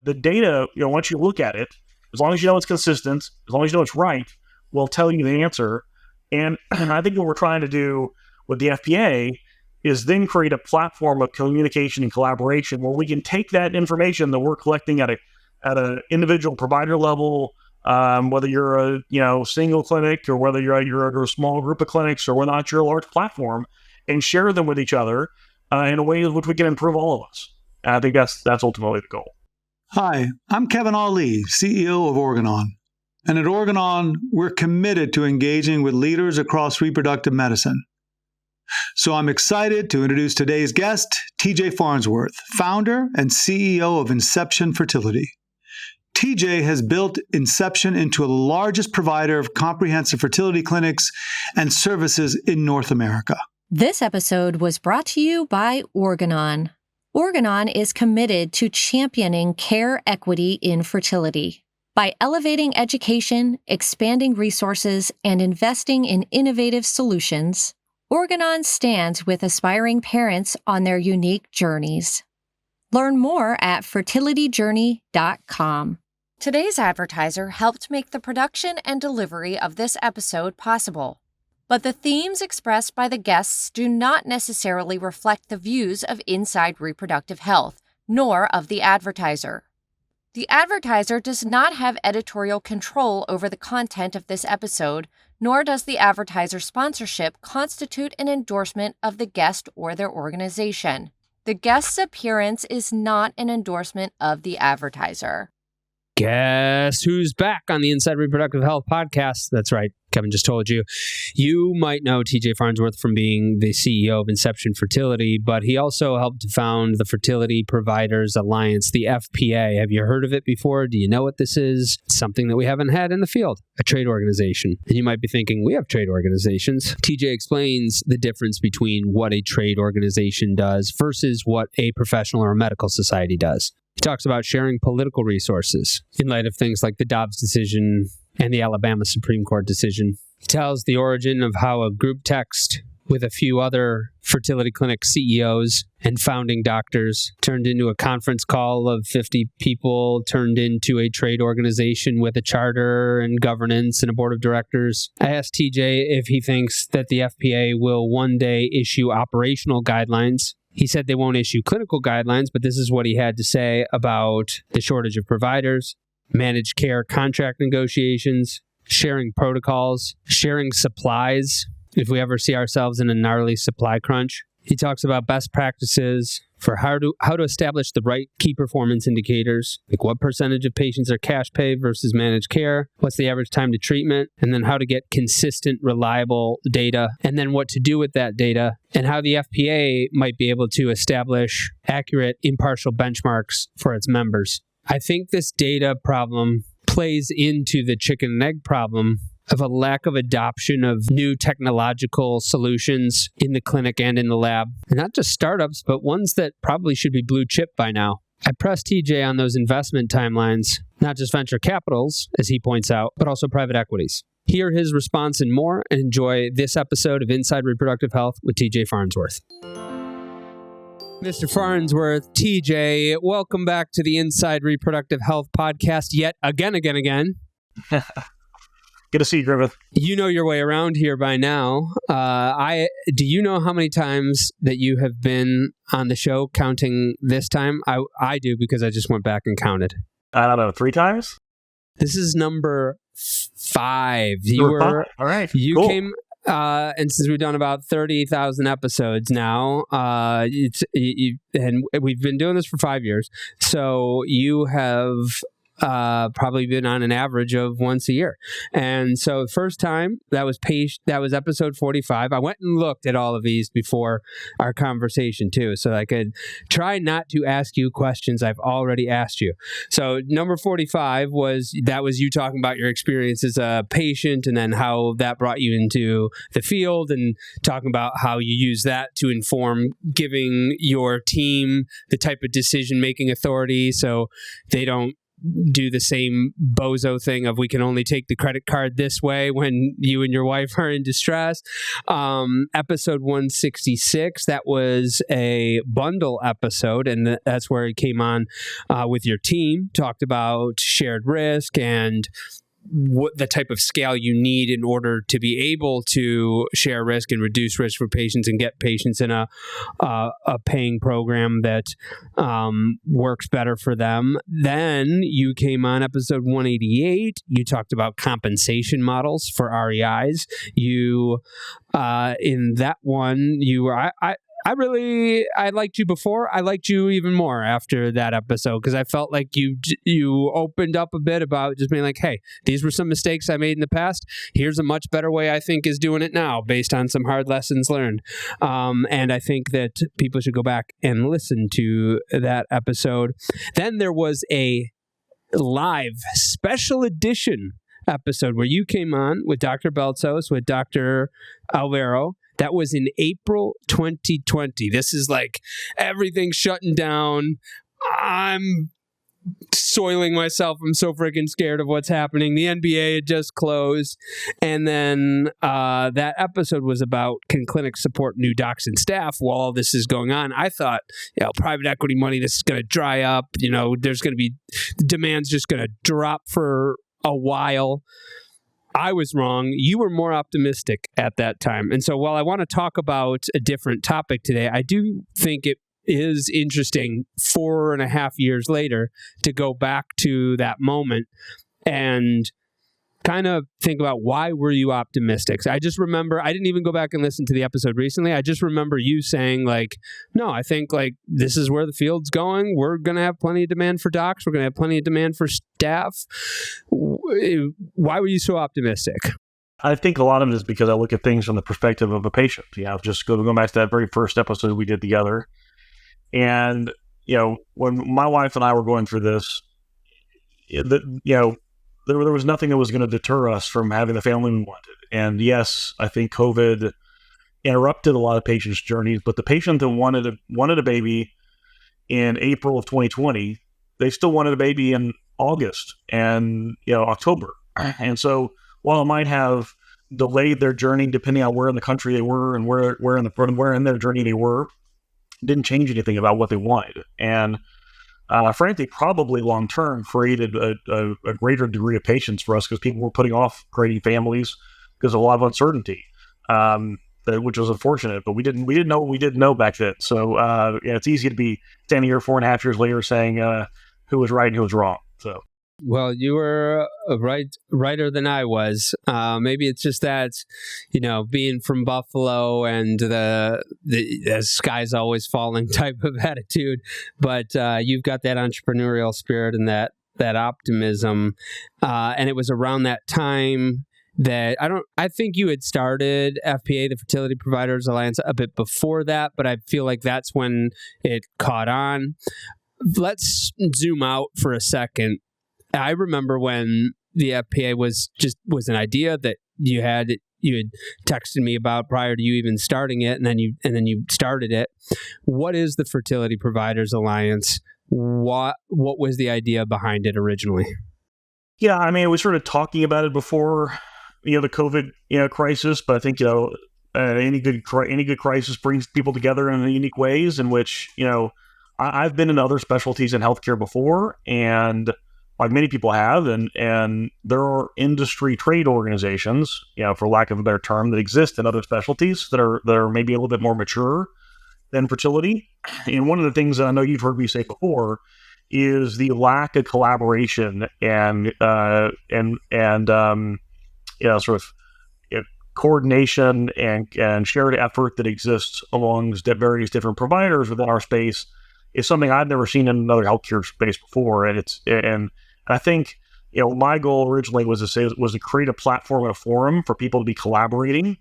the data, once you look at it, as long as you know it's consistent, as long as you know it's right, will tell you the answer. And I think what we're trying to do with the FPA is then create a platform of communication and collaboration where we can take that information that we're collecting at a individual provider level, whether you're a single clinic or whether you're at a small group of clinics or whether or not you're a large platform, and share them with each other in a way in which we can improve all of us. And I think that's ultimately the goal. Hi, I'm Kevin Ali, CEO of Organon. And at Organon, we're committed to engaging with leaders across reproductive medicine. So I'm excited to introduce today's guest, TJ Farnsworth, founder and CEO of Inception Fertility. TJ has built Inception into the largest provider of comprehensive fertility clinics and services in North America. This episode was brought to you by Organon. Organon is committed to championing care equity in fertility. By elevating education, expanding resources, and investing in innovative solutions, Organon stands with aspiring parents on their unique journeys. Learn more at fertilityjourney.com. Today's advertiser helped make the production and delivery of this episode possible. But the themes expressed by the guests do not necessarily reflect the views of Inside Reproductive Health, nor of the advertiser. The advertiser does not have editorial control over the content of this episode, nor does the advertiser sponsorship constitute an endorsement of the guest or their organization. The guest's appearance is not an endorsement of the advertiser. Guess who's back on the Inside Reproductive Health podcast? That's right. Kevin just told you. You might know TJ Farnsworth from being the CEO of Inception Fertility, but he also helped to found the Fertility Providers Alliance, the FPA. Have you heard of it before? Do you know what this is? It's something that we haven't had in the field, a trade organization. And you might be thinking, we have trade organizations. TJ explains the difference between what a trade organization does versus what a professional or a medical society does. He talks about sharing political resources in light of things like the Dobbs decision and the Alabama Supreme Court decision. He tells the origin of how a group text with a few other fertility clinic CEOs and founding doctors turned into a conference call of 50 people, turned into a trade organization with a charter and governance and a board of directors. I asked TJ if he thinks that the FPA will one day issue operational guidelines. He said they won't issue clinical guidelines, but this is what he had to say about the shortage of providers, managed care contract negotiations, sharing protocols, sharing supplies if we ever see ourselves in a gnarly supply crunch. He talks about best practices for how to establish the right key performance indicators, like what percentage of patients are cash pay versus managed care, what's the average time to treatment, and then how to get consistent, reliable data, and then what to do with that data, and how the FPA might be able to establish accurate, impartial benchmarks for its members. I think this data problem plays into the chicken and egg problem of a lack of adoption of new technological solutions in the clinic and in the lab. And not just startups, but ones that probably should be blue chip by now. I pressed TJ on those investment timelines, not just venture capitals, as he points out, but also private equities. Hear his response and more, and enjoy this episode of Inside Reproductive Health with TJ Farnsworth. Mr. Farnsworth, TJ, welcome back to the Inside Reproductive Health podcast yet again. Good to see you, Griffin. You know your way around here by now. Do you know how many times that you have been on the show, counting this time? I do, because I just went back and counted. I don't know, 3 times? This is number 5. All right. You cool. came, and since we've done about 30,000 episodes now, and we've been doing this for 5 years, so you have probably been on an average of once a year. And so the first time, that was episode 45. I went and looked at all of these before our conversation too, so I could try not to ask you questions I've already asked you. So number 45 was you talking about your experience as a patient, and then how that brought you into the field, and talking about how you use that to inform giving your team the type of decision-making authority so they don't do the same bozo thing of we can only take the credit card this way when you and your wife are in distress. Episode 166, that was a bundle episode, and that's where it came on with your team, talked about shared risk and what the type of scale you need in order to be able to share risk and reduce risk for patients and get patients in a paying program that works better for them. Then you came on episode 188. You talked about compensation models for REIs. You in that one, you were I liked you before. I liked you even more after that episode because I felt like you opened up a bit about just being like, hey, these were some mistakes I made in the past. Here's a much better way I think is doing it now based on some hard lessons learned. And I think that people should go back and listen to that episode. Then there was a live special edition episode where you came on with Dr. Beltsos, with Dr. Alvaro. That was in April 2020. This is like everything's shutting down. I'm soiling myself. I'm so freaking scared of what's happening. The NBA had just closed. And then that episode was about, can clinics support new docs and staff while all this is going on? I thought, private equity money, this is going to dry up. There's going to be, demand's just going to drop for a while. I was wrong. You were more optimistic at that time. And so while I want to talk about a different topic today, I do think it is interesting 4.5 years later to go back to that moment and kind of think about why were you optimistic. I just remember, I didn't even go back and listen to the episode recently. I just remember you saying no, I think this is where the field's going. We're going to have plenty of demand for docs. We're going to have plenty of demand for staff. Why were you so optimistic? I think a lot of it is because I look at things from the perspective of a patient. Just going back to that very first episode we did together. And, when my wife and I were going through this, there was nothing that was going to deter us from having the family we wanted. And yes, I think COVID interrupted a lot of patients' journeys, but the patient that wanted a baby in April of 2020, they still wanted a baby in August and October. And so while it might have delayed their journey depending on where in the country they were and where in their journey they were, it didn't change anything about what they wanted. And frankly, probably long-term created a greater degree of patience for us because people were putting off creating families because of a lot of uncertainty, which was unfortunate. But we didn't know what we didn't know back then. So it's easy to be standing here 4.5 years later saying who was right and who was wrong. So. Well, you were righter than I was. Maybe it's just that, being from Buffalo and the sky's always falling type of attitude. But you've got that entrepreneurial spirit and that optimism. And it was around that time that I think you had started FPA, the Fertility Providers Alliance, a bit before that, but I feel like that's when it caught on. Let's zoom out for a second. I remember when the FPA was an idea that you had texted me about prior to you even starting it, and then you started it. What is the Fertility Providers Alliance? What was the idea behind it originally? Yeah, I mean, we started talking about it before the COVID crisis, but I think any good crisis brings people together in unique ways in which I've been in other specialties in healthcare before, and like many people have, and there are industry trade organizations, for lack of a better term, that exist in other specialties that are maybe a little bit more mature than fertility. And one of the things that I know you've heard me say before is the lack of collaboration and coordination and shared effort that exists amongst various different providers within our space is something I've never seen in another healthcare space before. And I think, my goal originally was to create a platform and a forum for people to be collaborating.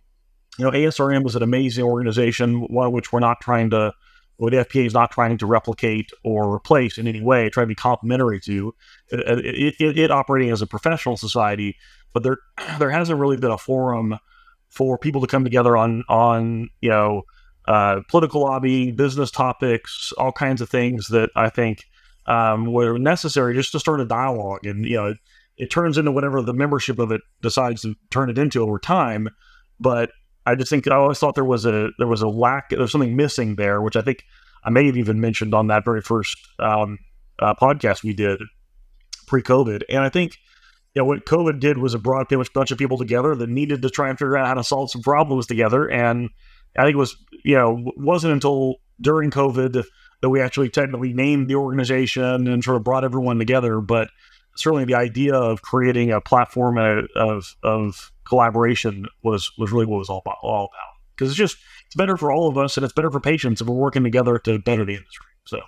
ASRM was an amazing organization, one which the FPA is not trying to replicate or replace in any way, trying to be complementary to it operating as a professional society. But there hasn't really been a forum for people to come together on political lobbying, business topics, all kinds of things that I think where necessary, just to start a dialogue. And, it turns into whatever the membership of it decides to turn it into over time. But I just think I always thought there was a lack, there's something missing there, which I think I may have even mentioned on that very first podcast we did pre-COVID. And I think, what COVID did was it brought a bunch of people together that needed to try and figure out how to solve some problems together. And I think it was, wasn't until during COVID that we actually technically named the organization and sort of brought everyone together. But certainly the idea of creating a platform of collaboration was really what it was all about. Because it's better for all of us, and it's better for patients if we're working together to better the industry. So.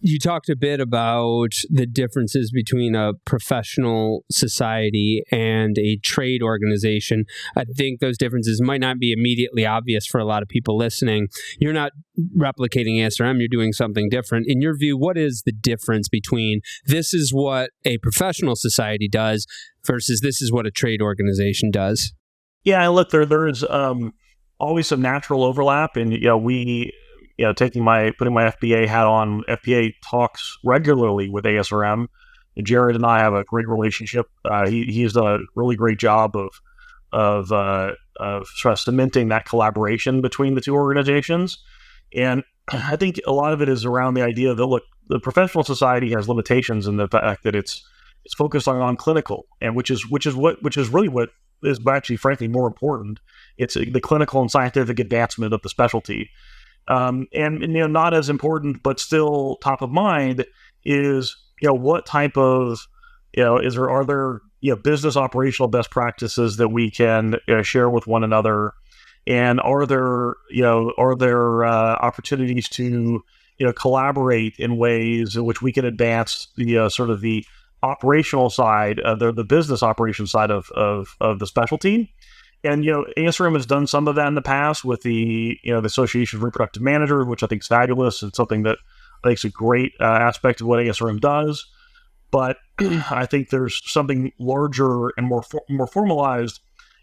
You talked a bit about the differences between a professional society and a trade organization. I think those differences might not be immediately obvious for a lot of people listening. You're not replicating ASRM, you're doing something different. In your view, what is the difference between this is what a professional society does versus this is what a trade organization does? Yeah, look, there is always some natural overlap, and putting my FBA hat on, FBA talks regularly with ASRM. Jared and I have a great relationship. He's done a really great job of sort of cementing that collaboration between the two organizations. And I think a lot of it is around the idea that, look, the professional society has limitations in the fact that it's focused on clinical, and which is really what is actually, frankly, more important. It's the clinical and scientific advancement of the specialty. And not as important, but still top of mind is, what type of, are there business operational best practices that we can share with one another, and are there opportunities to collaborate in ways in which we can advance the sort of the operational side, the business operation side of the specialty. And, ASRM has done some of that in the past with the Association of Reproductive Managers, which I think is fabulous. It's something that I think is a great aspect of what ASRM does. But I think there's something larger and more formalized,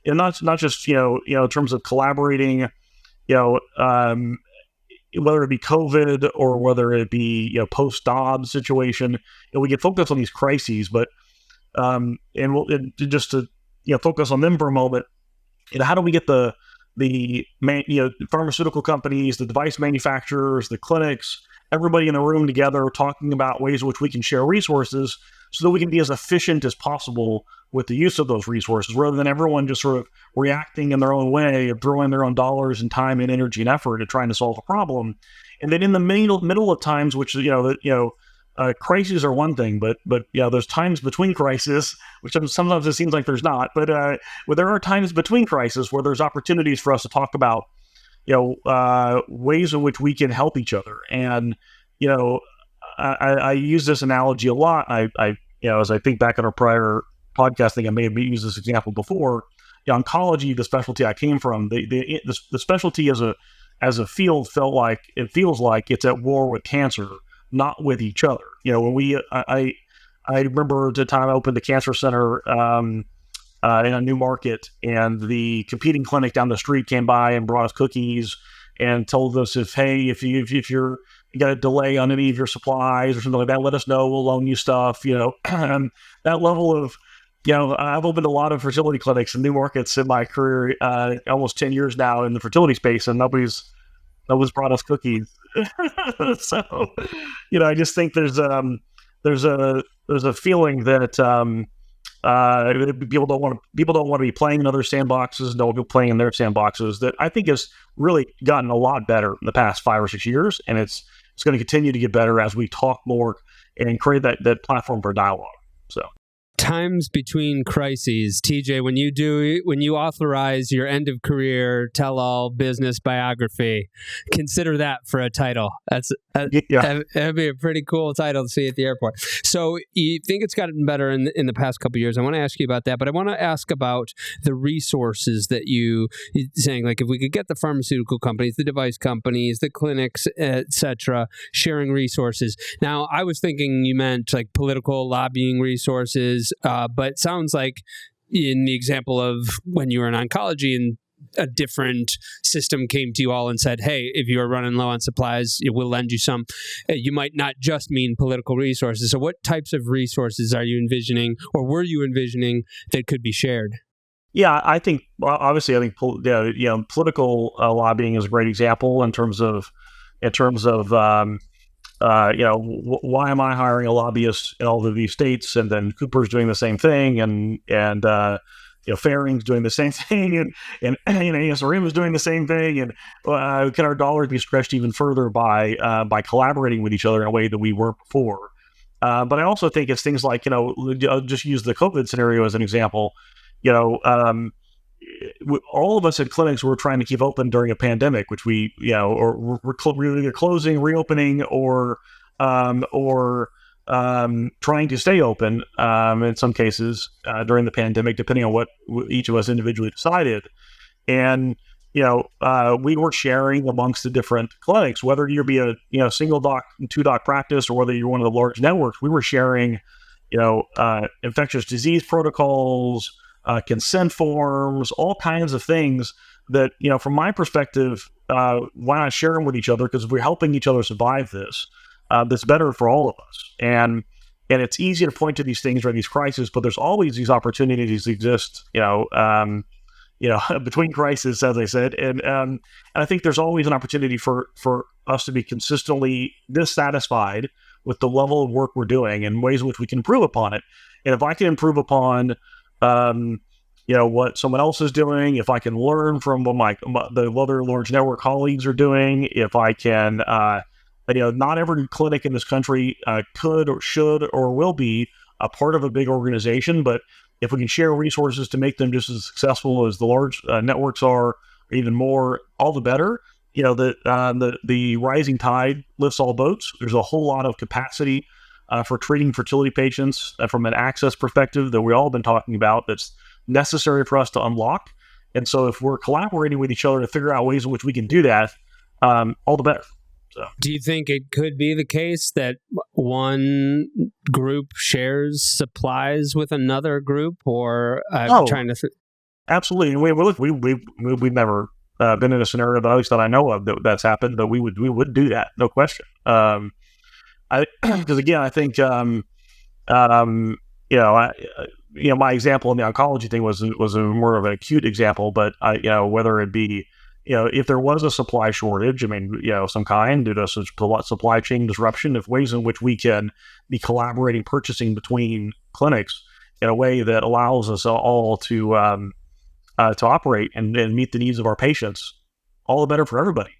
and not just, in terms of collaborating, whether it be COVID or whether it be, post Dobbs situation, we get focused on these crises, but, just to, focus on them for a moment. How do we get the pharmaceutical companies, the device manufacturers, the clinics, everybody in the room together talking about ways in which we can share resources so that we can be as efficient as possible with the use of those resources, rather than everyone just sort of reacting in their own way of throwing their own dollars and time and energy and effort at trying to solve a problem. And then in the middle of times, which crises are one thing, but there's times between crises, which sometimes it seems like there's not. But where there are times between crises where there's opportunities for us to talk about, ways in which we can help each other. And I use this analogy a lot. I as I think back on our prior podcast, I think I may have used this example before. Oncology, the specialty I came from, the specialty as a field feels like it's at war with cancer, not with each other. When I remember the time I opened the cancer center in a new market, and the competing clinic down the street came by and brought us cookies and told us if you got a delay on any of your supplies or something like that, let us know, we'll loan you stuff. That level of, I've opened a lot of fertility clinics in new markets in my career, almost 10 years now in the fertility space, and nobody's brought us cookies. So, I just think there's a feeling that people don't want to be playing in other sandboxes. No one will be playing in their sandboxes. That I think has really gotten a lot better in the past 5 or 6 years, and it's going to continue to get better as we talk more and create that platform for dialogue. So. Times between crises. TJ, when you authorize your end of career tell-all business biography, consider that for a title. That'd be a pretty cool title to see at the airport. So you think it's gotten better in the past couple of years. I want to ask you about that, but I want to ask about the resources that you're saying, like if we could get the pharmaceutical companies, the device companies, the clinics, etc., sharing resources. Now, I was thinking you meant like political lobbying resources, but it sounds like in the example of when you were in oncology and a different system came to you all and said, hey, if you're running low on supplies, we'll lend you some. You might not just mean political resources. So what types of resources are you envisioning, or were you envisioning, that could be shared? Yeah, I think political lobbying is a great example in terms of why am I hiring a lobbyist in all of these states, and then Cooper's doing the same thing, and Faring's doing the same thing, and ASRM is doing the same thing, and can our dollars be stretched even further by collaborating with each other in a way that we weren't before? But I also think it's things like, I'll just use the COVID scenario as an example. All of us at clinics were trying to keep open during a pandemic, which we're either closing, reopening, or trying to stay open in some cases during the pandemic, depending on what each of us individually decided. And we were sharing amongst the different clinics, whether you be a single doc, 2-doc practice, or whether you're one of the large networks. We were sharing infectious disease protocols, consent forms, all kinds of things that, from my perspective, why not share them with each other? Because if we're helping each other survive this, that's better for all of us. And it's easy to point to these things during these crises, but there's always these opportunities that exist, between crises, as I said. And I think there's always an opportunity for us to be consistently dissatisfied with the level of work we're doing and ways in which we can improve upon it. And if I can improve upon what someone else is doing, if I can learn from what the other large network colleagues are doing, if I can, not every clinic in this country could or should or will be a part of a big organization, but if we can share resources to make them just as successful as the large networks are, or even more, all the better. The rising tide lifts all boats. There's a whole lot of capacity for treating fertility patients from an access perspective that we all been talking about, that's necessary for us to unlock. And so if we're collaborating with each other to figure out ways in which we can do that, all the better. So, do you think it could be the case that one group shares supplies with another group, or trying to? Absolutely. We've never been in a scenario, at least that I know of, that's happened, but we would do that, no question. Because again, I think my example in the oncology thing was a more of an acute example, but whether it be if there was a supply shortage, some kind due to supply chain disruption, if ways in which we can be collaborating purchasing between clinics in a way that allows us all to operate and meet the needs of our patients, all the better for everybody,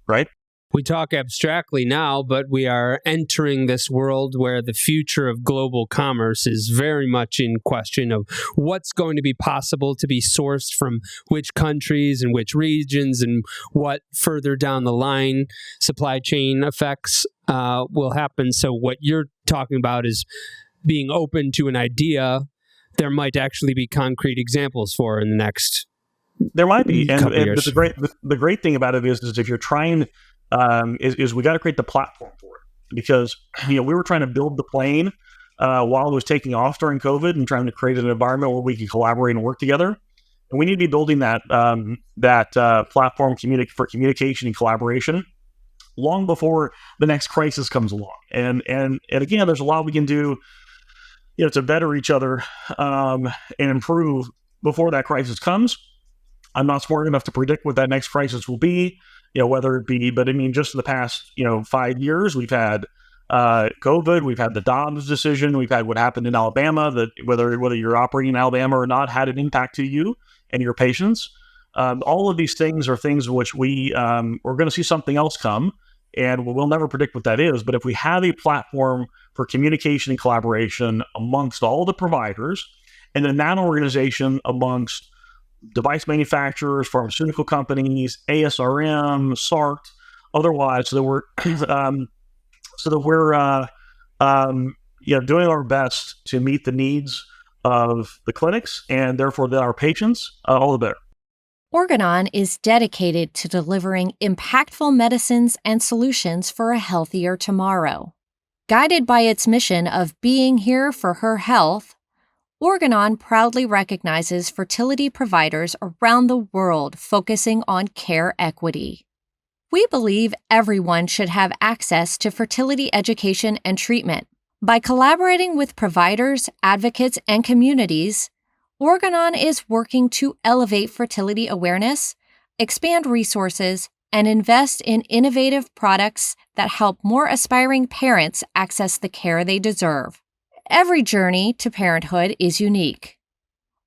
right? We talk abstractly now, but we are entering this world where the future of global commerce is very much in question of what's going to be possible to be sourced from which countries and which regions, and what further down the line supply chain effects will happen. So what you're talking about is being open to an idea there might actually be concrete examples for in the next There might be. And years. the great thing about it is if you're trying... is we got to create the platform for it, because we were trying to build the plane while it was taking off during COVID, and trying to create an environment where we could collaborate and work together. And we need to be building that platform for communication and collaboration long before the next crisis comes along. And again, there's a lot we can do, to better each other and improve before that crisis comes. I'm not smart enough to predict what that next crisis will be. Whether it be, but just in the past, 5 years, we've had COVID, we've had the Dobbs decision, we've had what happened in Alabama, that whether you're operating in Alabama or not had an impact to you and your patients. All of these things are things in which we're going to see something else come, and we'll never predict what that is. But if we have a platform for communication and collaboration amongst all the providers, and then that organization amongst device manufacturers, pharmaceutical companies, ASRM, SART, otherwise, so that we're doing our best to meet the needs of the clinics and therefore our patients, all the better. Organon is dedicated to delivering impactful medicines and solutions for a healthier tomorrow. Guided by its mission of being here for her health, Organon proudly recognizes fertility providers around the world focusing on care equity. We believe everyone should have access to fertility education and treatment. By collaborating with providers, advocates, and communities, Organon is working to elevate fertility awareness, expand resources, and invest in innovative products that help more aspiring parents access the care they deserve. Every journey to parenthood is unique.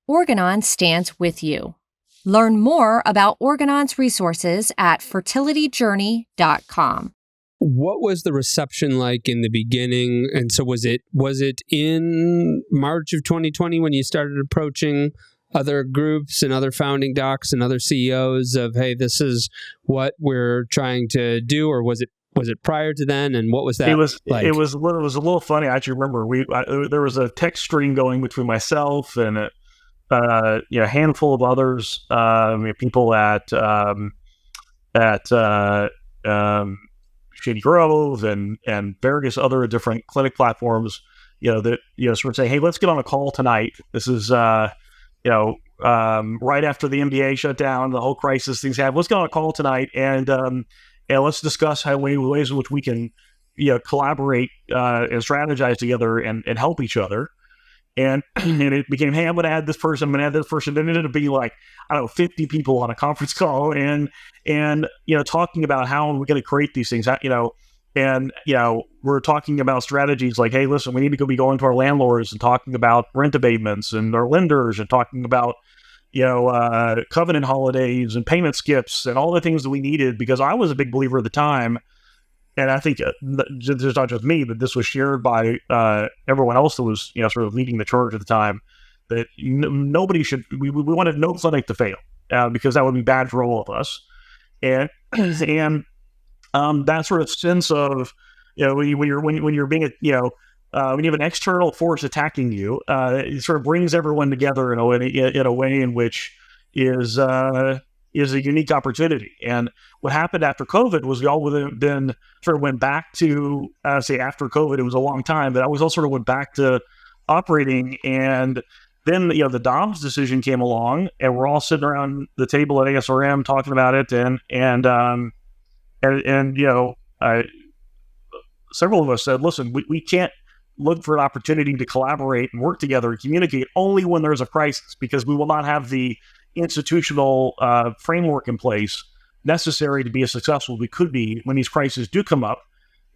Organon stands with you. Learn more about Organon's resources at fertilityjourney.com. What was the reception like in the beginning? And so was it in March of 2020 when you started approaching other groups and other founding docs and other CEOs of, hey, this is what we're trying to do, or was it prior to then, and what was that like? It was a little funny. I actually remember there was a text stream going between myself and a handful of others, people at Shady Grove and various other different clinic platforms. That sort of say, hey, let's get on a call tonight. This is right after the NBA shut down, the whole crisis things have. Let's get on a call tonight and let's discuss ways in which we can, collaborate and strategize together and help each other. And it became, hey, I'm going to add this person. I'm going to add this person. Then it ended up being 50 people on a conference call and talking about how we're going to create these things. We're talking about strategies like, hey, listen, we need to be going to our landlords and talking about rent abatements and our lenders and talking about covenant holidays and payment skips and all the things that we needed, because I was a big believer at the time. And I think there's not just me, but this was shared by everyone else that was, sort of leading the charge at the time, that nobody should, we wanted no clinic to fail because that would be bad for all of us. And that sort of sense of, when you're being, when you have an external force attacking you, it sort of brings everyone together in a way in which is a unique opportunity. And what happened after COVID was we all would have been sort of went back to, say after COVID, it was a long time, but I was all sort of went back to operating. And then, the Dobbs decision came along and we're all sitting around the table at ASRM talking about it. And several of us said, listen, we can't look for an opportunity to collaborate and work together and communicate only when there's a crisis, because we will not have the institutional framework in place necessary to be as successful as we could be when these crises do come up,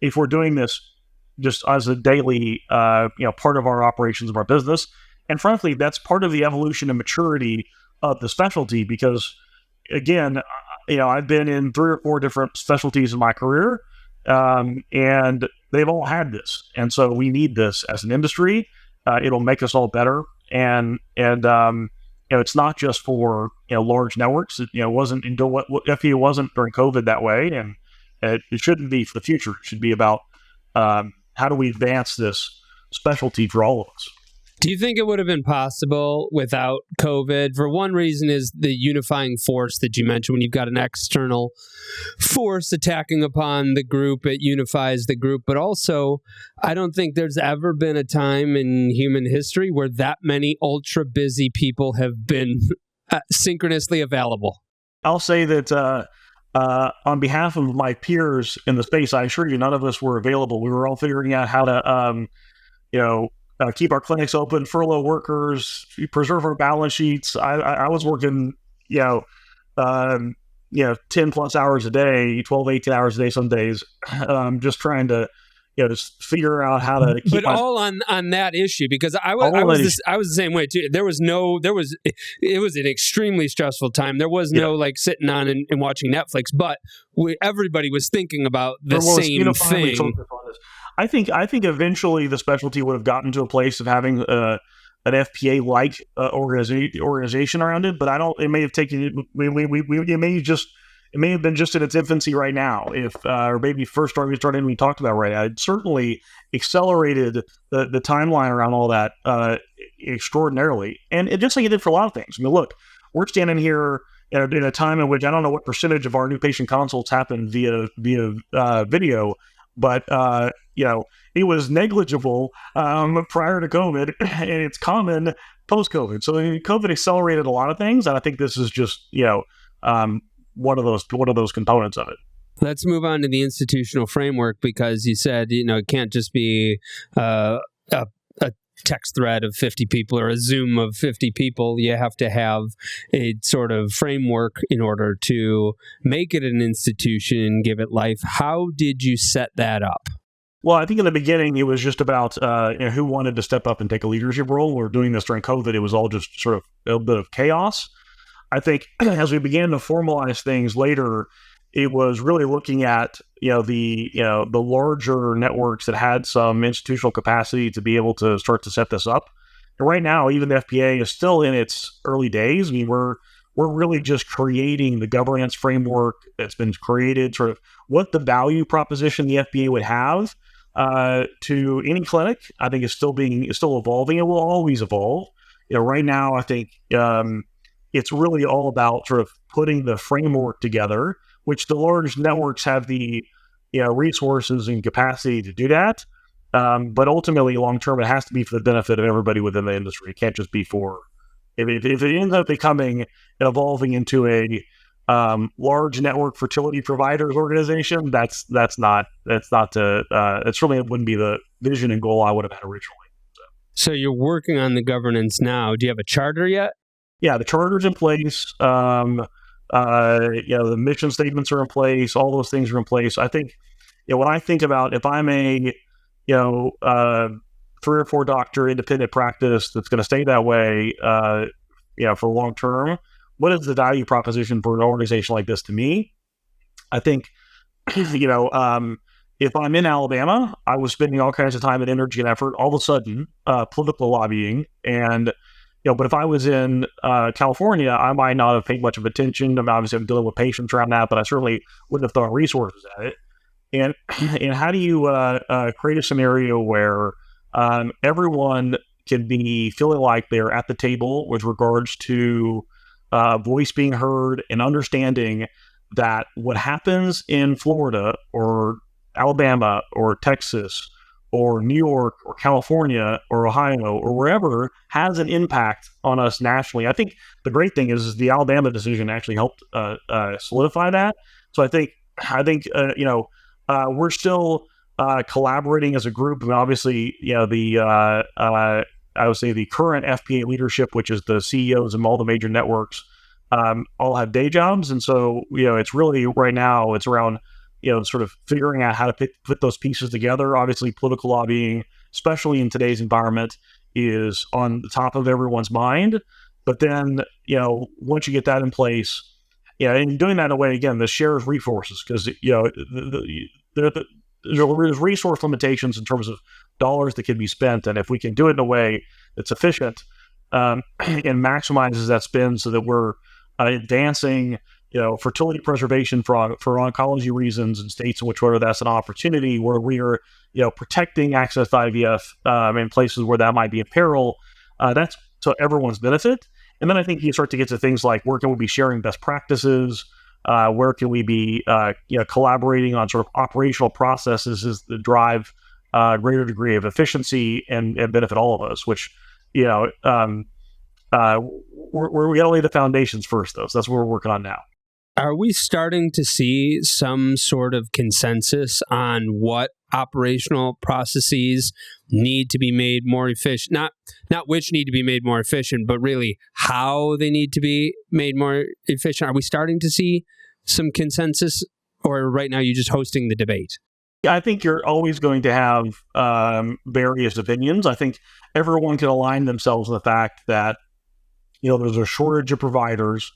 if we're doing this just as a daily part of our operations of our business. And frankly, that's part of the evolution and maturity of the specialty, because again, I've been in 3 or 4 different specialties in my career, and they've all had this. And so we need this as an industry. It'll make us all better. And it's not just for, large networks. It wasn't until what FEA wasn't during COVID that way. And it shouldn't be for the future. It should be about how do we advance this specialty for all of us. Do you think it would have been possible without COVID? For one reason is the unifying force that you mentioned. When you've got an external force attacking upon the group, it unifies the group. But also, I don't think there's ever been a time in human history where that many ultra busy people have been synchronously available. I'll say that on behalf of my peers in the space, I assure you, none of us were available. We were all figuring out how to, keep our clinics open, furlough workers, preserve our balance sheets. I was working, 10 plus hours a day, 12, 18 hours a day some days, just trying to, just figure out how to keep all on that issue, because I was the same way too. It was an extremely stressful time. There was no sitting on and watching Netflix, but everybody was thinking about the same thing. I think eventually the specialty would have gotten to a place of having an FPA-like organization around it, but it may have taken it may have been just in its infancy right now. Or maybe first started when we talked about right now. It certainly accelerated the timeline around all that extraordinarily, and it just like it did for a lot of things. I mean, look, we're standing here in a time in which I don't know what percentage of our new patient consults happen via video, but it was negligible prior to COVID, and it's common post-COVID. So COVID accelerated a lot of things, and I think this is just one of those components of it. Let's move on to the institutional framework, because you said it can't just be a text thread of 50 people or a Zoom of 50 people. You have to have a sort of framework in order to make it an institution, give it life. How did you set that up? Well, I think in the beginning, it was just about who wanted to step up and take a leadership role. We were doing this during COVID. It was all just sort of a bit of chaos. I think as we began to formalize things later, it was really looking at the larger networks that had some institutional capacity to be able to start to set this up. And right now, even the FPA is still in its early days. I mean, we're really just creating the governance framework that's been created, sort of what the value proposition the FPA would have to any clinic. I think is still evolving. It will always evolve. Right now, I think it's really all about sort of putting the framework together, which the large networks have the resources and capacity to do that. But ultimately, long term, it has to be for the benefit of everybody within the industry. It can't just be for if it ends up becoming and evolving into a large network fertility providers organization. It certainly wouldn't be the vision and goal I would have had originally. So you're working on the governance now. Do you have a charter yet? Yeah, the charter's in place. The mission statements are in place. All those things are in place. I think, when I think about if I'm a, 3 or 4 doctor independent practice that's going to stay that way, for long term, what is the value proposition for an organization like this to me? I think, if I'm in Alabama, I was spending all kinds of time and energy and effort, all of a sudden, political lobbying and. But if I was in California, I might not have paid much of attention. I'm dealing with patients around that, but I certainly wouldn't have thrown resources at it. And how do you create a scenario where everyone can be feeling like they're at the table with regards to voice being heard and understanding that what happens in Florida or Alabama or Texas or New York or California or Ohio or wherever has an impact on us nationally. I think the great thing is the Alabama decision actually helped solidify that. So I think we're still collaborating as a group. I mean, obviously, I would say the current FPA leadership, which is the CEOs of all the major networks, all have day jobs, and so it's really right now it's around sort of figuring out how to put those pieces together. Obviously, political lobbying, especially in today's environment, is on the top of everyone's mind. But then, once you get that in place, and doing that in a way, again, this shares resources because, there's resource limitations in terms of dollars that can be spent. And if we can do it in a way that's efficient and maximizes that spend so that we're advancing fertility preservation for oncology reasons in states in which whether that's an opportunity where we are, protecting access to IVF in places where that might be in peril, that's to everyone's benefit. And then I think you start to get to things like where can we be sharing best practices, where can we be, collaborating on sort of operational processes that drive a greater degree of efficiency and benefit all of us, which, we're going to lay the foundations first, though. So that's what we're working on now. Are we starting to see some sort of consensus on what operational processes need to be made more efficient? Not which need to be made more efficient, but really how they need to be made more efficient. Are we starting to see some consensus, or right now you're just hosting the debate? I think you're always going to have various opinions. I think everyone can align themselves with the fact that there's a shortage of providers.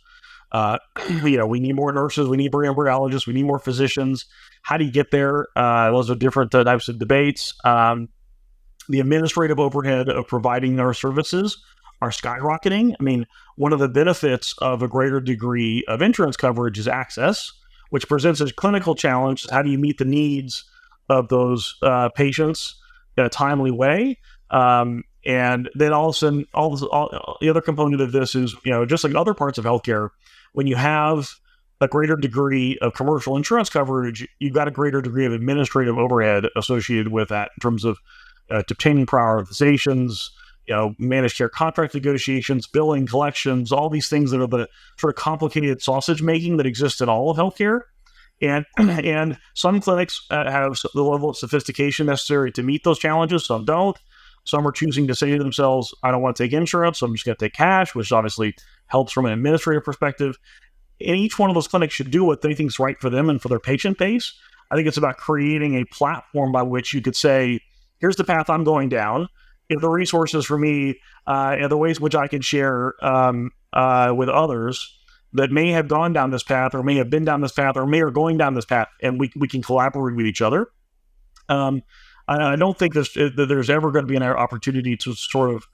We need more nurses, we need more embryologists, we need more physicians. How do you get there? Those are different types of debates. The administrative overhead of providing our services are skyrocketing. I mean, one of the benefits of a greater degree of insurance coverage is access, which presents a clinical challenge. How do you meet the needs of those patients in a timely way? And then all of a sudden, all the other component of this is, just like other parts of healthcare, when you have a greater degree of commercial insurance coverage, you've got a greater degree of administrative overhead associated with that in terms of obtaining prioritizations, managed care contract negotiations, billing, collections, all these things that are the sort of complicated sausage making that exists in all of healthcare. And some clinics have the level of sophistication necessary to meet those challenges. Some don't. Some are choosing to say to themselves, I don't want to take insurance, so I'm just going to take cash, which obviously helps from an administrative perspective. And each one of those clinics should do what they think is right for them and for their patient base. I think it's about creating a platform by which you could say, here's the path I'm going down. If the resources for me and the ways in which I can share with others that may have gone down this path or may have been down this path or may are going down this path, and we can collaborate with each other. I don't think there's ever going to be an opportunity to sort of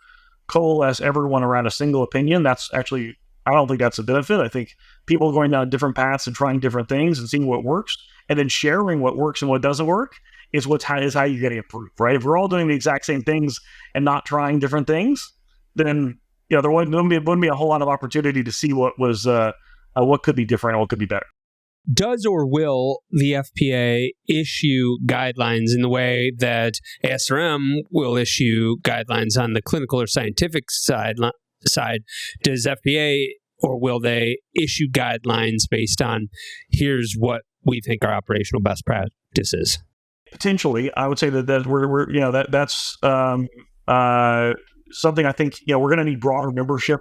coalesce everyone around a single opinion. That's actually, I don't think that's a benefit. I think people going down different paths and trying different things and seeing what works and then sharing what works and what doesn't work is how you're getting improved, right? If we're all doing the exact same things and not trying different things, then there wouldn't be a whole lot of opportunity to see what could be different and what could be better. Does or will the FPA issue guidelines in the way that ASRM will issue guidelines on the clinical or scientific side? Does FPA or will they issue guidelines based on here's what we think are operational best practices? Potentially, I would say that's something I think we're going to need broader membership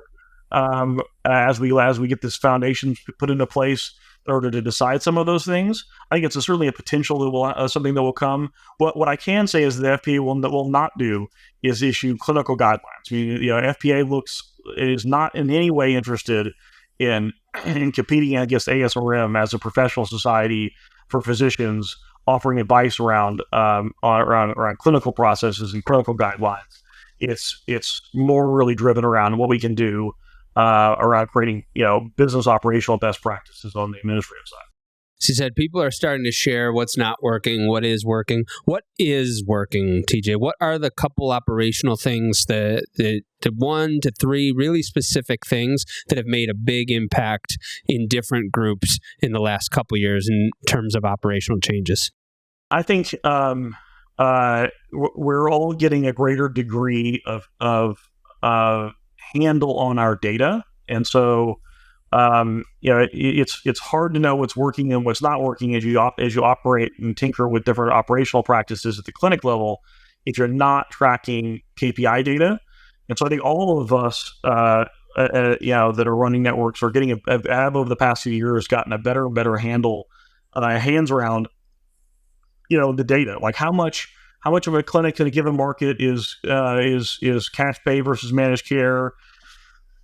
as we get this foundation put into place in order to decide some of those things. I think it's certainly a potential that will something that will come. But what I can say is the FPA will not do is issue clinical guidelines. I mean, FPA is not in any way interested in competing against ASRM as a professional society for physicians offering advice around clinical processes and clinical guidelines. It's more really driven around what we can do around creating business operational best practices on the administrative side. She said people are starting to share what's not working, what is working. What is working, TJ? What are the couple operational things, the 1 to 3 really specific things that have made a big impact in different groups in the last couple years in terms of operational changes? I think we're all getting a greater degree of handle on our data, and so it's hard to know what's working and what's not working as you operate and tinker with different operational practices at the clinic level if you're not tracking KPI data. And so I think all of us that are running networks are have over the past few years gotten a better and better hands around the data, like how much of a clinic in a given market is cash pay versus managed care.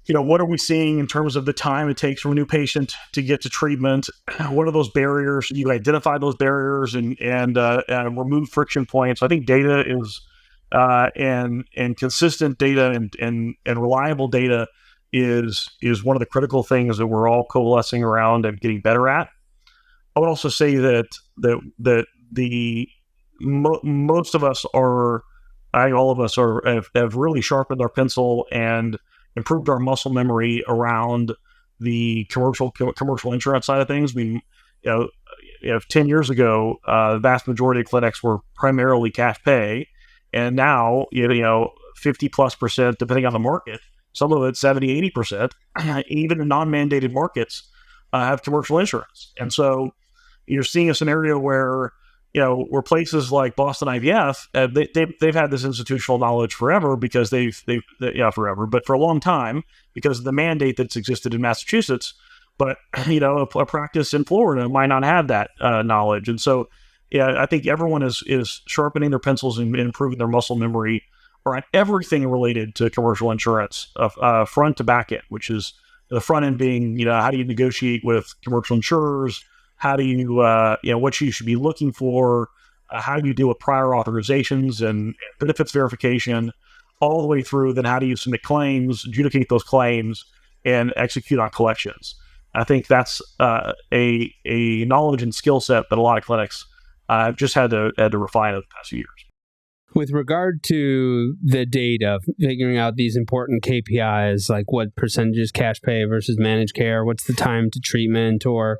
What are we seeing in terms of the time it takes for a new patient to get to treatment? What are those barriers? You identify those barriers and remove friction points. I think data is and consistent data and reliable data is one of the critical things that we're all coalescing around and getting better at. I would also say that most of us are, I think all of us have really sharpened our pencil and improved our muscle memory around the commercial insurance side of things. 10 years ago, the vast majority of clinics were primarily cash pay, and now 50+%, depending on the market, some of it 70-80%, even in non-mandated markets, have commercial insurance. And so you're seeing a scenario where places like Boston IVF, they've had this institutional knowledge forever because forever, but for a long time because of the mandate that's existed in Massachusetts. But a practice in Florida might not have that knowledge, and so I think everyone is sharpening their pencils and improving their muscle memory around everything related to commercial insurance, front to back end, which is the front end being how do you negotiate with commercial insurers. How do you, what you should be looking for? How do you deal with prior authorizations and benefits verification, all the way through? Then how do you submit claims, adjudicate those claims, and execute on collections? I think that's a knowledge and skill set that a lot of clinics have just had to refine over the past few years. With regard to the data, figuring out these important KPIs, like what percentage is cash pay versus managed care, what's the time to treatment, or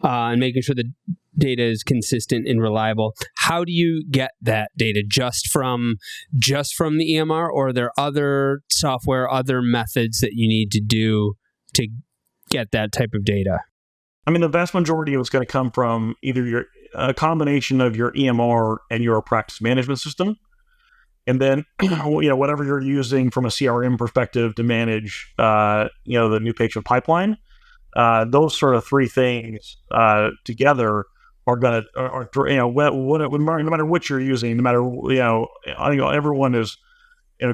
and making sure the data is consistent and reliable. How do you get that data? Just from the EMR, or are there other software, other methods that you need to do to get that type of data? I mean, the vast majority of it's going to come from either a combination of your EMR and your practice management system. And then, whatever you're using from a CRM perspective to manage, the new patient pipeline, those sort of three things together are going to, no matter what you're using, no matter, I think everyone is,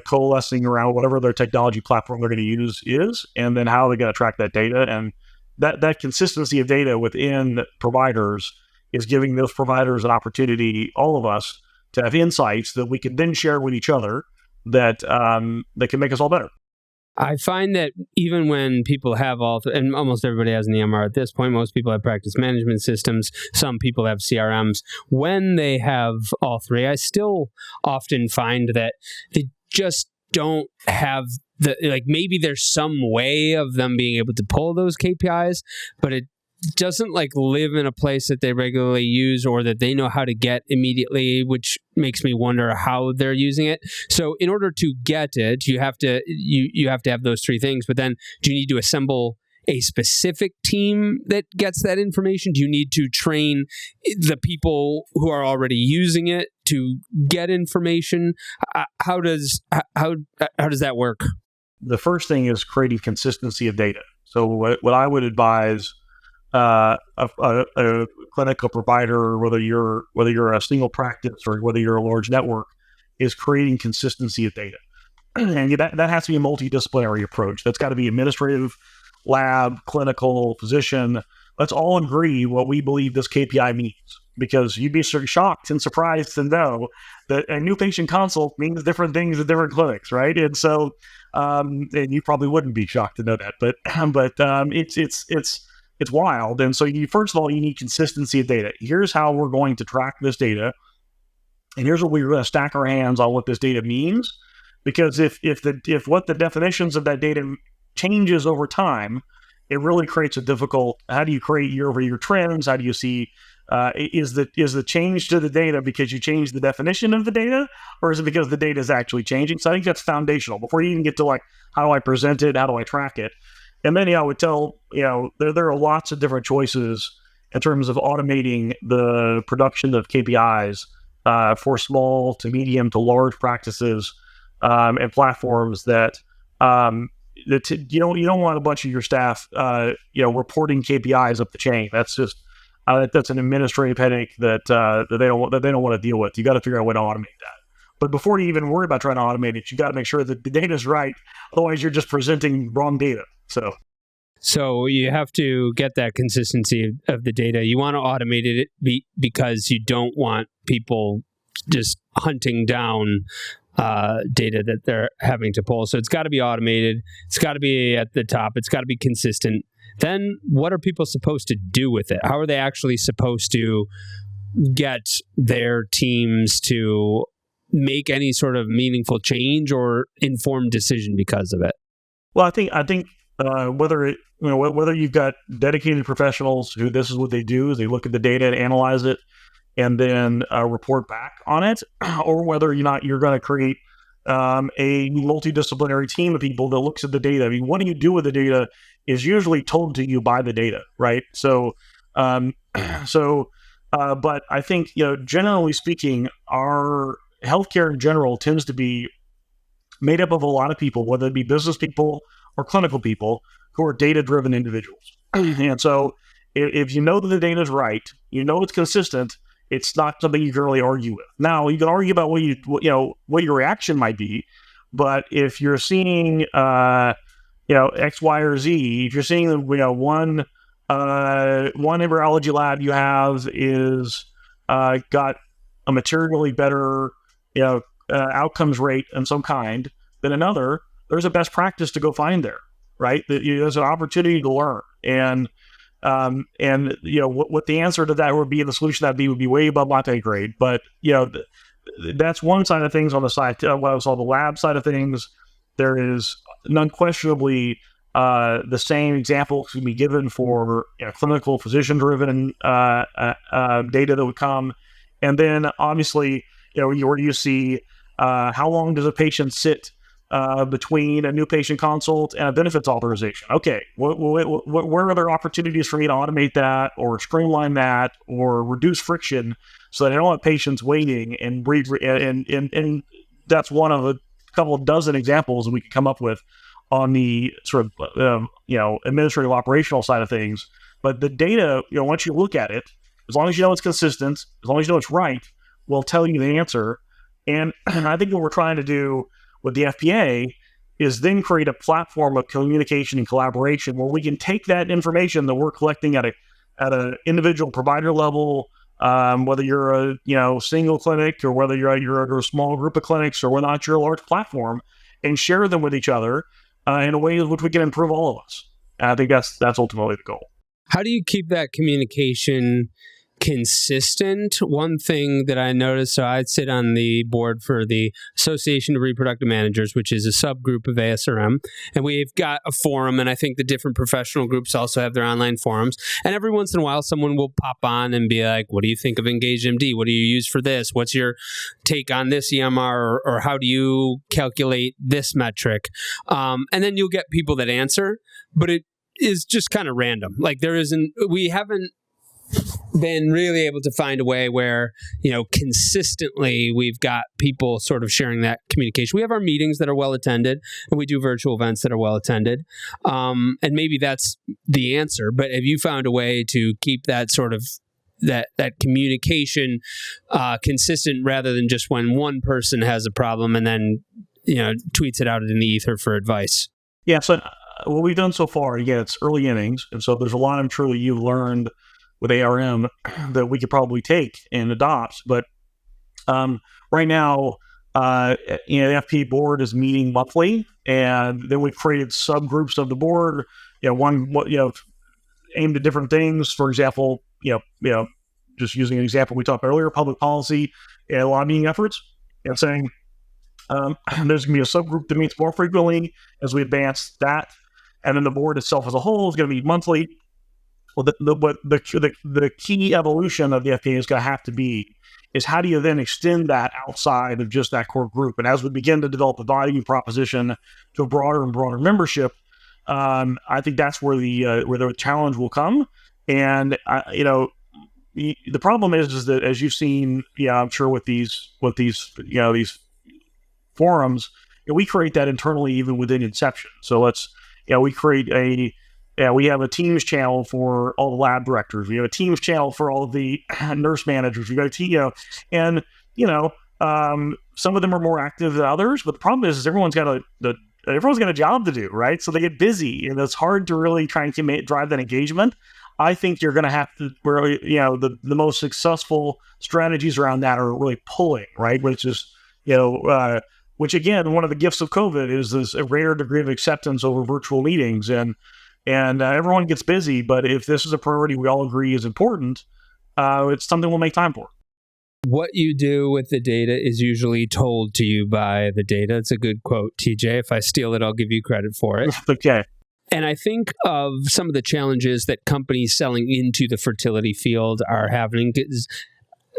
coalescing around whatever their technology platform they're going to use is, and then how they're going to track that data. And that consistency of data within providers is giving those providers an opportunity, all of us, to have insights that we can then share with each other that can make us all better. I find that even when people have and almost everybody has an EMR at this point, most people have practice management systems, some people have CRMs. When they have all three, I still often find that they just don't have maybe there's some way of them being able to pull those KPIs, but it doesn't live in a place that they regularly use or that they know how to get immediately, which makes me wonder how they're using it. So in order to get it, you have to have those three things, but then do you need to assemble a specific team that gets that information? Do you need to train the people who are already using it to get information? How does that work? The first thing is creating consistency of data. So what I would advise a clinical provider, whether you're a single practice or whether you're a large network, is creating consistency of data. And that has to be a multidisciplinary approach. That's got to be administrative, lab, clinical, physician. Let's all agree what we believe this KPI means, because you'd be sort of shocked and surprised to know that a new patient consult means different things at different clinics, right? And so, and you probably wouldn't be shocked to know that, but it's wild. And so first of all, you need consistency of data. Here's how we're going to track this data. And here's what we're going to stack our hands on what this data means. Because if what the definitions of that data changes over time, it really creates a difficult, how do you create year-over-year trends? How do you see, is the change to the data because you changed the definition of the data? Or is it because the data is actually changing? So I think that's foundational. Before you even get to how do I present it? How do I track it? And then, I would tell, there are lots of different choices in terms of automating the production of KPIs for small to medium to large practices and platforms that you don't want a bunch of your staff, reporting KPIs up the chain. That's just that's an administrative headache that they don't want to deal with. You got to figure out a way to automate that. But before you even worry about trying to automate it, you got to make sure that the data is right. Otherwise, you're just presenting wrong data. So you have to get that consistency of the data. You want to automate it because you don't want people just hunting down data that they're having to pull. So it's got to be automated. It's got to be at the top. It's got to be consistent. Then what are people supposed to do with it? How are they actually supposed to get their teams to make any sort of meaningful change or informed decision because of it? Well, I think whether you've got dedicated professionals who this is what they do, is they look at the data and analyze it and then report back on it, or whether you're going to create a multidisciplinary team of people that looks at the data. I mean, what do you do with the data is usually told to you by the data, right? So, but I think, generally speaking, our healthcare in general tends to be made up of a lot of people, whether it be business people or clinical people, who are data-driven individuals. And so if you know that the data is right, it's consistent, it's not something you can really argue with. Now, you can argue about what your reaction might be, but if you're seeing X, Y, or Z, if you're seeing one embryology lab you have is got a materially better outcomes rate in some kind than another, there's a best practice to go find there, right? There's an opportunity to learn, and what the answer to that would be, and the solution to that would be way above my pay grade. But that's one side of things. On the side, what I saw the lab side of things, there is unquestionably the same example can be given for clinical physician-driven data that would come, and then obviously where you see how long does a patient sit between a new patient consult and a benefits authorization. Okay, where are there opportunities for me to automate that or streamline that or reduce friction so that I don't have patients waiting and that's one of a couple of dozen examples that we could come up with on the sort of administrative operational side of things. But the data, once you look at it, as long as you know it's consistent, as long as you know it's right, will tell you the answer. And I think what we're trying to do with the FPA is then create a platform of communication and collaboration where we can take that information that we're collecting at a individual provider level, whether you're a single clinic or whether you're a small group of clinics or whether or not you're a large platform, and share them with each other in a way in which we can improve all of us. And I think that's ultimately the goal. How do you keep that communication consistent? One thing that I noticed, so I sit on the board for the Association of Reproductive Managers, which is a subgroup of ASRM, and we've got a forum, and I think the different professional groups also have their online forums, and every once in a while someone will pop on and be like, what do you think of EngageMD? What do you use for this? What's your take on this EMR, or how do you calculate this metric? And then you'll get people that answer, but it is just kind of random. Like we haven't been really able to find a way where, consistently we've got people sort of sharing that communication. We have our meetings that are well attended, and we do virtual events that are well attended. And maybe that's the answer, but have you found a way to keep that sort of that communication consistent rather than just when one person has a problem and then, tweets it out in the ether for advice? Yeah. So what we've done so far, again, it's early innings. And so there's a lot I'm sure that you've learned with ARM that we could probably take and adopt. But right now, the FP board is meeting monthly, and then we've created subgroups of the board. Aimed at different things. For example, just using an example we talked about earlier, public policy and lobbying efforts, and saying there's going to be a subgroup that meets more frequently as we advance that, and then the board itself as a whole is going to meet monthly. Well, the key evolution of the FPA is going to have to be is how do you then extend that outside of just that core group? And as we begin to develop a value proposition to a broader and broader membership, I think that's where the challenge will come. And the problem is that, as you've seen, I'm sure with these forums, we create that internally even within Inception. So we have a Teams channel for all the lab directors. We have a Teams channel for all of the nurse managers. We got some of them are more active than others, but the problem is everyone's got a job to do, right? So they get busy, and it's hard to really try and drive that engagement. I think you're going to have to, the most successful strategies around that are really pulling, right? Which is, which again, one of the gifts of COVID is this a rare degree of acceptance over virtual meetings, and everyone gets busy. But if this is a priority we all agree is important, it's something we'll make time for. What you do with the data is usually told to you by the data. It's a good quote, TJ. If I steal it, I'll give you credit for it. Okay. And I think of some of the challenges that companies selling into the fertility field are having.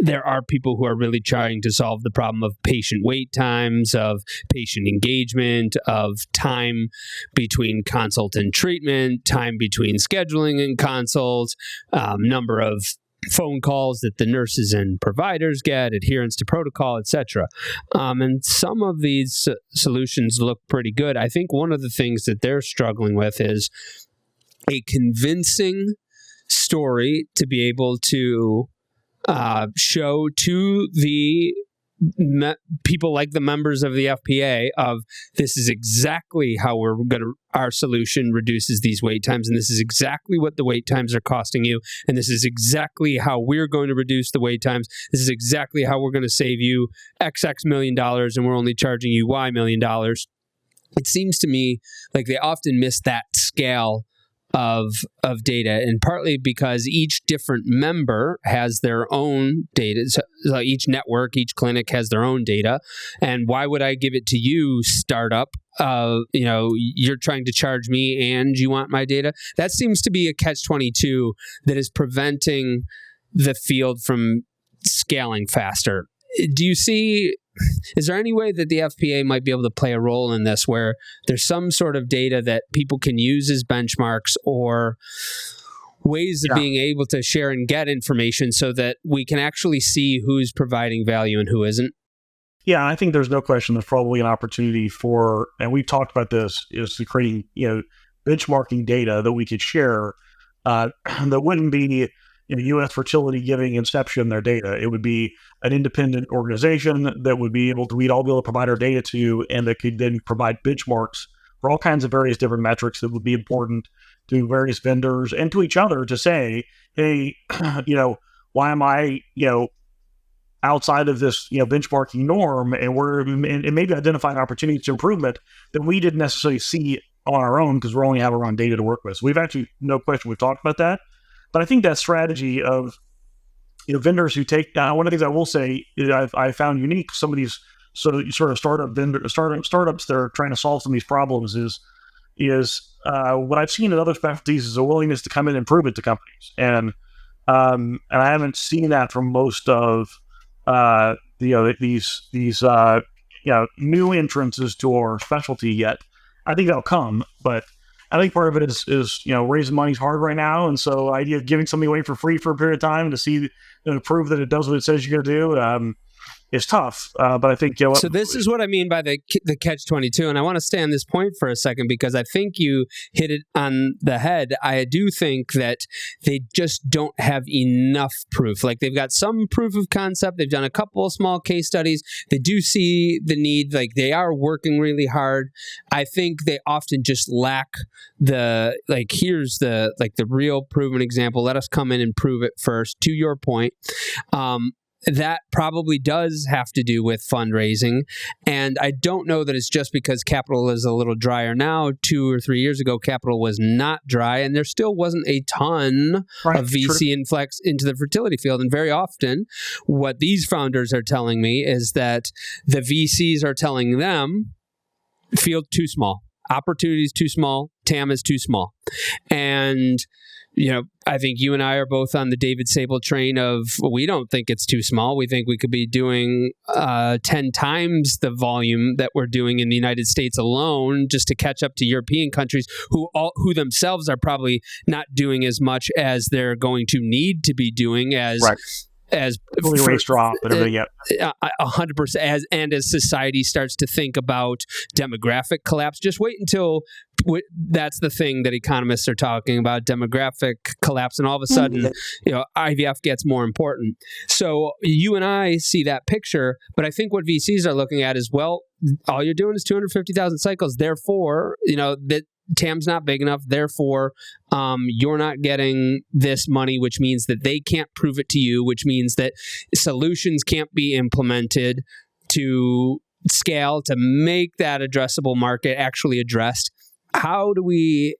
There are people who are really trying to solve the problem of patient wait times, of patient engagement, of time between consult and treatment, time between scheduling and consult, number of phone calls that the nurses and providers get, adherence to protocol, etc. And some of these solutions look pretty good. I think one of the things that they're struggling with is a convincing story to be able to show to the people like the members of the FPA of this is exactly how our solution reduces these wait times, and this is exactly what the wait times are costing you, and this is exactly how we're going to reduce the wait times. This is exactly how we're going to save you XX million dollars, and we're only charging you Y million dollars. It seems to me like they often miss that scale of data, and partly because each different member has their own data. So each network, each clinic has their own data. And why would I give it to you, startup? You're trying to charge me and you want my data. That seems to be a catch-22 that is preventing the field from scaling faster. Is there any way that the FPA might be able to play a role in this, where there's some sort of data that people can use as benchmarks or ways of being able to share and get information so that we can actually see who's providing value and who isn't? Yeah, I think there's no question there's probably an opportunity for, and we've talked about this, is to creating, benchmarking data that we could share that wouldn't be U.S. Fertility giving Inception their data. It would be an independent organization that would be able to, we'd all be able to provide our data to, and that could then provide benchmarks for all kinds of various different metrics that would be important to various vendors and to each other to say, hey, why am I, outside of this, benchmarking norm, and maybe identifying opportunities to improvement that we didn't necessarily see on our own because we only have our own data to work with. So we've actually, no question, we've talked about that. But I think that strategy of vendors who take, one of the things I will say I found unique, some of these sort of startups that are trying to solve some of these problems is what I've seen in other specialties is a willingness to come in and prove it to companies, and I haven't seen that from most of these new entrances to our specialty yet. I think that'll come, but I think part of it is raising money's hard right now, and so the idea of giving something away for free for a period of time to see prove that it does what it says you're going to do is tough. But I think so. This is what I mean by the catch-22, and I want to stay on this point for a second because I think you hit it on the head. I do think that they just don't have enough proof. Like, they've got some proof of concept. They've done a couple of small case studies. They do see the need. Like, they are working really hard. I think they often just lack here's the real proven example. Let us come in and prove it first. To your point, that probably does have to do with fundraising. And I don't know that it's just because capital is a little drier now. 2 or 3 years ago, capital was not dry, and there still wasn't a ton of VC influx into the fertility field. And very often, what these founders are telling me is that the VCs are telling them, field too small, opportunity is too small, TAM is too small. And I think you and I are both on the David Sable train of, we don't think it's too small. We think we could be doing 10 times the volume that we're doing in the United States alone, just to catch up to European countries who themselves are probably not doing as much as they're going to need to be doing as rates drop and everything. 100%. As society starts to think about demographic collapse, just wait until that's the thing that economists are talking about, demographic collapse, and all of a sudden, IVF gets more important. So you and I see that picture, but I think what VCs are looking at is, well, all you're doing is 250,000 cycles. Therefore, that TAM's not big enough. Therefore, you're not getting this money, which means that they can't prove it to you, which means that solutions can't be implemented to scale to make that addressable market actually addressed. How do we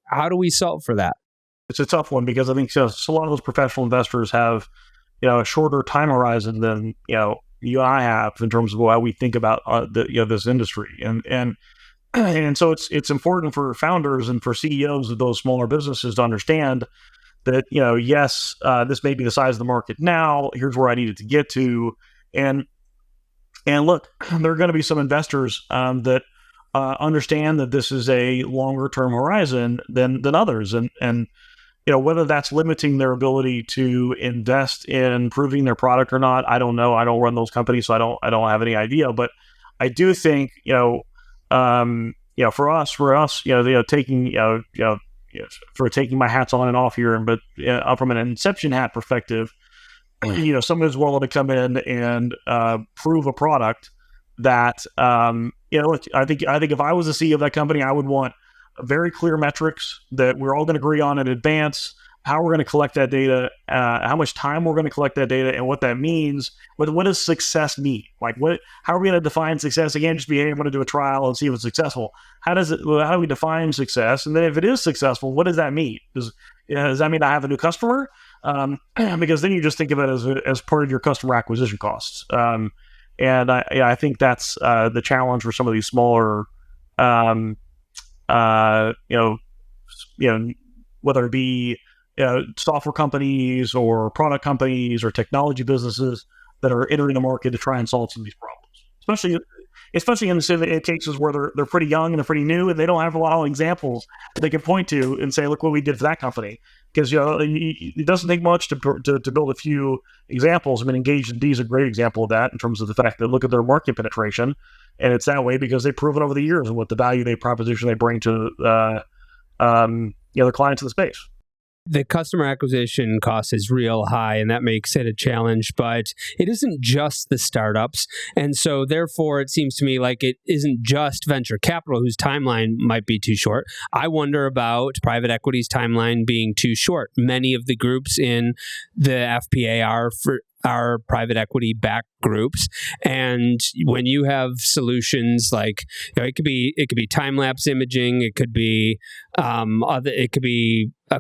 solve for that? It's a tough one because I think a lot of those professional investors have a shorter time horizon than you and I have in terms of how we think about this industry, and so it's important for founders and for CEOs of those smaller businesses to understand that yes, this may be the size of the market now. Here's where I need it to get to, and look, there are going to be some investors that understand that this is a longer term horizon than others, and whether that's limiting their ability to invest in improving their product or not, I don't know. I don't run those companies, so I don't have any idea. But I do think for us, taking for taking my hats on and off here, but from an Inception hat perspective, someone is willing to come in and prove a product that I think if I was the CEO of that company, I would want very clear metrics that we're all going to agree on in advance. how we're going to collect that data, how much time we're going to collect that data, and what that means. What does success mean? Like, how are we going to define success? Again, just be, hey, I'm going to do a trial and see if it's successful. How do we define success? And then if it is successful, what does that mean? Does that mean I have a new customer? Because then you just think of it as part of your customer acquisition costs. And I think that's the challenge for some of these smaller, whether it be software companies or product companies or technology businesses that are entering the market to try and solve some of these problems, especially in cases where they're pretty young and they're pretty new and they don't have a lot of examples that they can point to and say, look what we did for that company. Because it doesn't take much to build a few examples. I mean, Engaged&D is a great example of that in terms of the fact that look at their market penetration, and it's that way because they've proven over the years what the value proposition they bring to their clients in the space. The customer acquisition cost is real high, and that makes it a challenge, but it isn't just the startups. And so therefore, it seems to me like it isn't just venture capital whose timeline might be too short. I wonder about private equity's timeline being too short. Many of the groups in the FPA are private equity backed groups, and when you have solutions like it could be time lapse imaging, it could be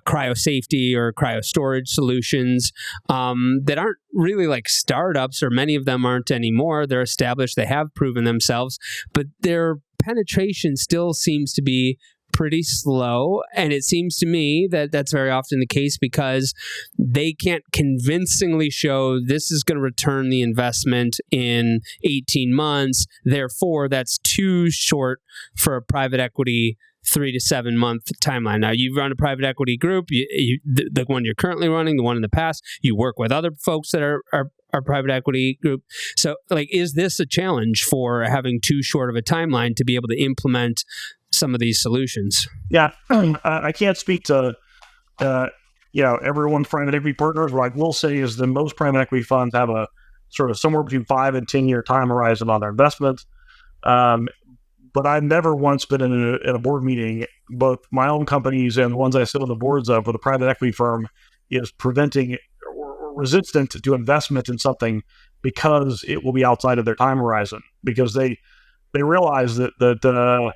cryo safety or cryo storage solutions that aren't really like startups, or many of them aren't anymore. They're established, they have proven themselves, but their penetration still seems to be pretty slow. And it seems to me that that's very often the case because they can't convincingly show this is going to return the investment in 18 months. Therefore, that's too short for a private equity 3 to 7 month timeline. Now, you run a private equity group, the one you're currently running, the one in the past, you work with other folks that are private equity group. So, is this a challenge for having too short of a timeline to be able to implement some of these solutions? Yeah, I can't speak to everyone's private equity partners. What I will say is that most private equity funds have a sort of somewhere between 5 and 10 year time horizon on their investment. But I've never once been in a board meeting, both my own companies and the ones I sit on the boards of, where the private equity firm is preventing or resistant to investment in something because it will be outside of their time horizon, because they realize that the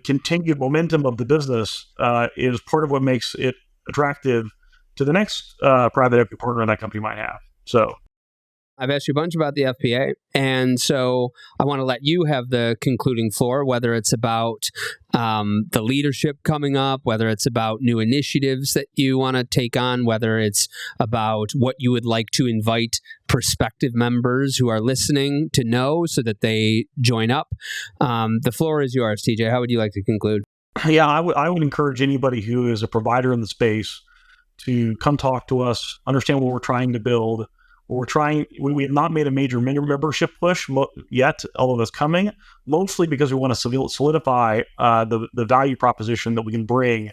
continued momentum of the business is part of what makes it attractive to the next private equity partner that company might have. So I've asked you a bunch about the FPA, and so I want to let you have the concluding floor, whether it's about the leadership coming up, whether it's about new initiatives that you want to take on, whether it's about what you would like to invite prospective members who are listening to know so that they join up. The floor is yours, TJ. How would you like to conclude? Yeah, I would encourage anybody who is a provider in the space to come talk to us, understand what we're trying to build. We have not made a major membership push yet, although that's coming, mostly because we want to solidify the value proposition that we can bring,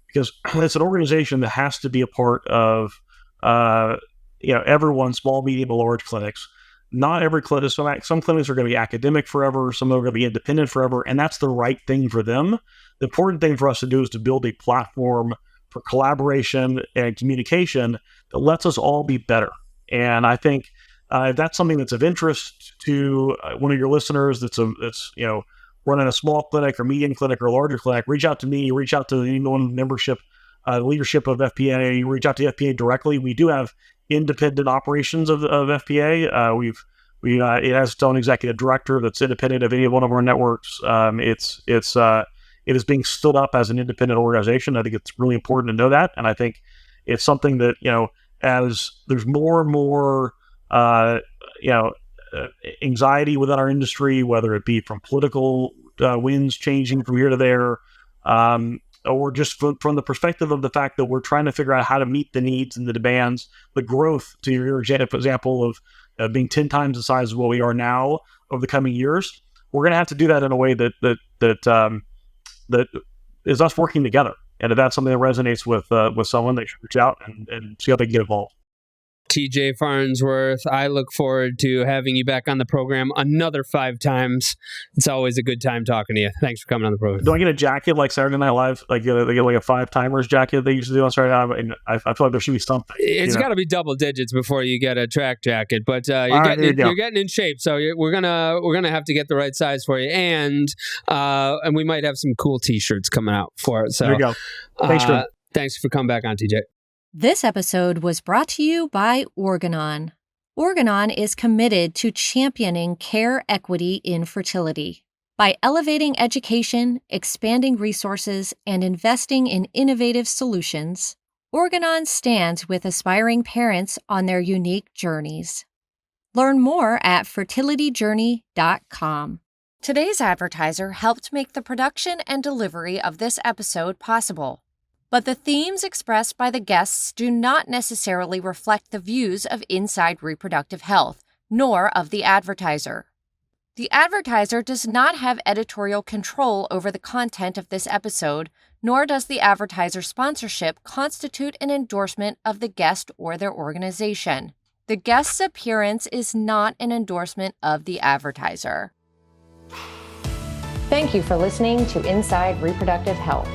because it's an organization that has to be a part of everyone, small, medium, and large clinics. Not every clinic. Some clinics are going to be academic forever, some are going to be independent forever, and that's the right thing for them. The important thing for us to do is to build a platform for collaboration and communication that lets us all be better. And I think if that's something that's of interest to one of your listeners that's running a small clinic or medium clinic or larger clinic, reach out to me, reach out to anyone membership, leadership of FPA, reach out to FPA directly. We do have independent operations of FPA. It has its own executive director that's independent of any one of our networks. It is being stood up as an independent organization. I think it's really important to know that. And I think it's something that, as there's more and more, anxiety within our industry, whether it be from political winds changing from here to there, or just from the perspective of the fact that we're trying to figure out how to meet the needs and the demands, the growth, to your example of being 10 times the size of what we are now over the coming years, we're going to have to do that in a way that is us working together. And if that's something that resonates with someone, they should reach out and see how they can get involved. TJ Farnsworth. I look forward to having you back on the program another 5 times. It's always a good time talking to you. Thanks for coming on the program. Do I get a jacket like Saturday Night Live? Like they get like a 5-timers jacket they used to do on Saturday Night Live? And I feel like there should be something. It's got to be double digits before you get a track jacket, but you're getting in shape. So we're gonna have to get the right size for you, and we might have some cool T-shirts coming out for it. So there you go. Thanks for coming back on, TJ. This episode was brought to you by Organon. Organon is committed to championing care equity in fertility. By elevating education, expanding resources, and investing in innovative solutions, Organon stands with aspiring parents on their unique journeys. Learn more at fertilityjourney.com. Today's advertiser helped make the production and delivery of this episode possible. But the themes expressed by the guests do not necessarily reflect the views of Inside Reproductive Health, nor of the advertiser. The advertiser does not have editorial control over the content of this episode, nor does the advertiser's sponsorship constitute an endorsement of the guest or their organization. The guest's appearance is not an endorsement of the advertiser. Thank you for listening to Inside Reproductive Health.